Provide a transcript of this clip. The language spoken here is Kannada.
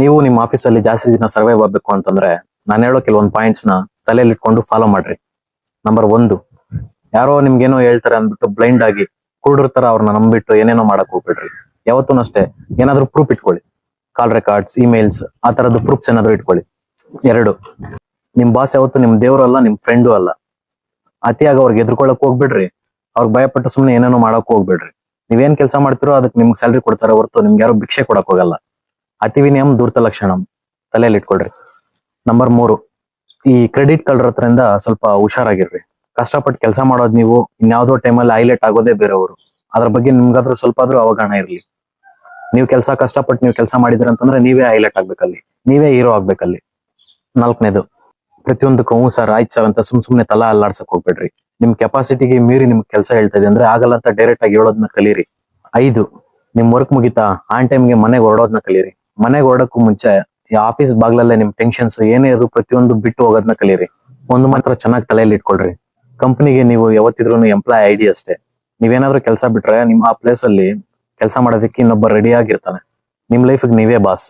ನೀವು ನಿಮ್ಮ ಆಫೀಸಲ್ಲಿ ಜಾಸ್ತಿ ದಿನ ಸರ್ವೈವ್ ಆಗ್ಬೇಕು ಅಂತಂದ್ರೆ ನಾನು ಹೇಳೋ ಕೆಲವೊಂದು ಪಾಯಿಂಟ್ಸ್ ನ ತಲೆಯಲ್ಲಿ ಇಟ್ಕೊಂಡು ಫಾಲೋ ಮಾಡ್ರಿ. ನಂಬರ್ 1, ಯಾರೋ ನಿಮ್ಗೇನೋ ಹೇಳ್ತಾರೆ ಅಂದ್ಬಿಟ್ಟು ಬ್ಲೈಂಡ್ ಆಗಿ ಕುರುಡ್ರ ಅವ್ರನ್ನ ನಂಬಿಟ್ಟು ಏನೇನೋ ಮಾಡಕ್ ಹೋಗ್ಬಿಡ್ರಿ. ಯಾವತ್ತೂ ಅಷ್ಟೇ ಏನಾದ್ರೂ ಪ್ರೂಫ್ ಇಟ್ಕೊಳ್ಳಿ. ಕಾಲ್ ರೆಕಾರ್ಡ್ಸ್, ಇಮೇಲ್ಸ್, ಆ ತರದ್ದು ಪ್ರೂಫ್ಸ್ ಏನಾದ್ರು ಇಟ್ಕೊಳ್ಳಿ. 2, ನಿಮ್ ಬಾಸ್ ಯಾವತ್ತು ನಿಮ್ ದೇವ್ರು ಅಲ್ಲ, ನಿಮ್ ಫ್ರೆಂಡು ಅಲ್ಲ. ಅತಿಯಾಗಿ ಅವ್ರಿಗೆ ಎದ್ರುಕೊಳಕ್ ಹೋಗ್ಬಿಡ್ರಿ. ಅವ್ರಿಗೆ ಭಯಪಟ್ಟು ಸುಮ್ನೆ ಏನೇನೋ ಮಾಡಕ್ ಹೋಗ್ಬಿಡ್ರಿ. ನೀವೇನ್ ಕೆಲಸ ಮಾಡ್ತಿರೋ ಅದಕ್ಕೆ ನಿಮ್ಗೆ ಸ್ಯಾಲ್ರಿ ಕೊಡ್ತಾರೆ ಹೊರತು ನಿಮ್ಗೆ ಯಾರು ಭಿಕ್ಷೆ ಕೊಡಕ್ ಹೋಗಲ್ಲ. ಅತಿ ವಿನಯಂ ಧೂರ್ತ ಲಕ್ಷಣಂ, ತಲೆಯಲ್ಲಿ ಇಟ್ಕೊಳ್ರಿ. ನಂಬರ್ 3, ಈ ಕ್ರೆಡಿಟ್ ಕಳ್ಳರ ಹತ್ರದಿಂದ ಸ್ವಲ್ಪ ಹುಷಾರಾಗಿರ್ರಿ. ಕಷ್ಟಪಟ್ಟು ಕೆಲಸ ಮಾಡೋದ್ ನೀವು, ಇನ್ಯಾವುದೋ ಟೈಮಲ್ಲಿ ಹೈಲೈಟ್ ಆಗೋದೇ ಬೇರೆಯವರು. ಅದ್ರ ಬಗ್ಗೆ ನಿಮ್ಗಾದ್ರೂ ಸ್ವಲ್ಪ ಆದ್ರೂ ಅವಗಾಹನ ಇರ್ಲಿ. ನೀವು ಕಷ್ಟಪಟ್ಟು ನೀವು ಕೆಲಸ ಮಾಡಿದ್ರಿ ಅಂತಂದ್ರೆ ನೀವೇ ಹೈಲೈಟ್ ಆಗ್ಬೇಕಲ್ಲಿ, ನೀವೇ ಹೀರೋ ಆಗ್ಬೇಕಲ್ಲಿ. 4ನೇದು, ಪ್ರತಿಯೊಂದಕ್ಕೂ ಹ್ಞೂ ಸರ್, ಆಯ್ತು ಸರ್ ಅಂತ ಸುಮ್ನೆ ತಲಾ ಅಲ್ಲಾಡ್ಸಕ್ ಹೋಗ್ಬೇಡ್ರಿ. ನಿಮ್ ಕೆಪಾಸಿಟಿಗೆ ಮೀರಿ ನಿಮ್ಗೆ ಕೆಲಸ ಹೇಳ್ತಾ ಇದೆ ಅಂದ್ರೆ ಆಗಲ್ಲ ಅಂತ ಡೈರೆಕ್ಟ್ ಆಗಿ ಹೇಳೋದನ್ನ ಕಲೀರಿ. 5, ನಿಮ್ ವರ್ಕ್ ಮುಗಿತಾ ಆನ್ ಟೈಮ್ಗೆ ಮನೆಗೆ ಹೊರಡೋದನ್ನ ಕಲೀರಿ. ಮನೆಗೆ ಹೊರಡಕ್ಕೂ ಮುಂಚೆ ಈ ಆಫೀಸ್ ಬಾಗ್ಲಲ್ಲೇ ನಿಮ್ ಟೆನ್ಷನ್ಸ್ ಏನೇ ಅದು ಪ್ರತಿಯೊಂದು ಬಿಟ್ಟು ಹೋಗೋದನ್ನ ಕಲೀರಿ. ಒಂದು ಮಾತ್ರ ಚೆನ್ನಾಗಿ ತಲೆಯಲ್ಲಿ ಇಟ್ಕೊಳ್ರಿ, ಕಂಪನಿಗೆ ನೀವು ಯಾವತ್ತಿದ್ರು ಎಂಪ್ಲಾಯ್ ಐಡಿ ಅಷ್ಟೇ. ನೀವೇನಾದ್ರೂ ಕೆಲಸ ಬಿಟ್ರೆ ನಿಮ್ ಆ ಪ್ಲೇಸ್ ಅಲ್ಲಿ ಕೆಲಸ ಮಾಡೋದಕ್ಕೆ ಇನ್ನೊಬ್ಬ ರೆಡಿ ಆಗಿರ್ತಾನೆ. ನಿಮ್ ಲೈಫ್ಗೆ ನೀವೇ ಬಾಸ್.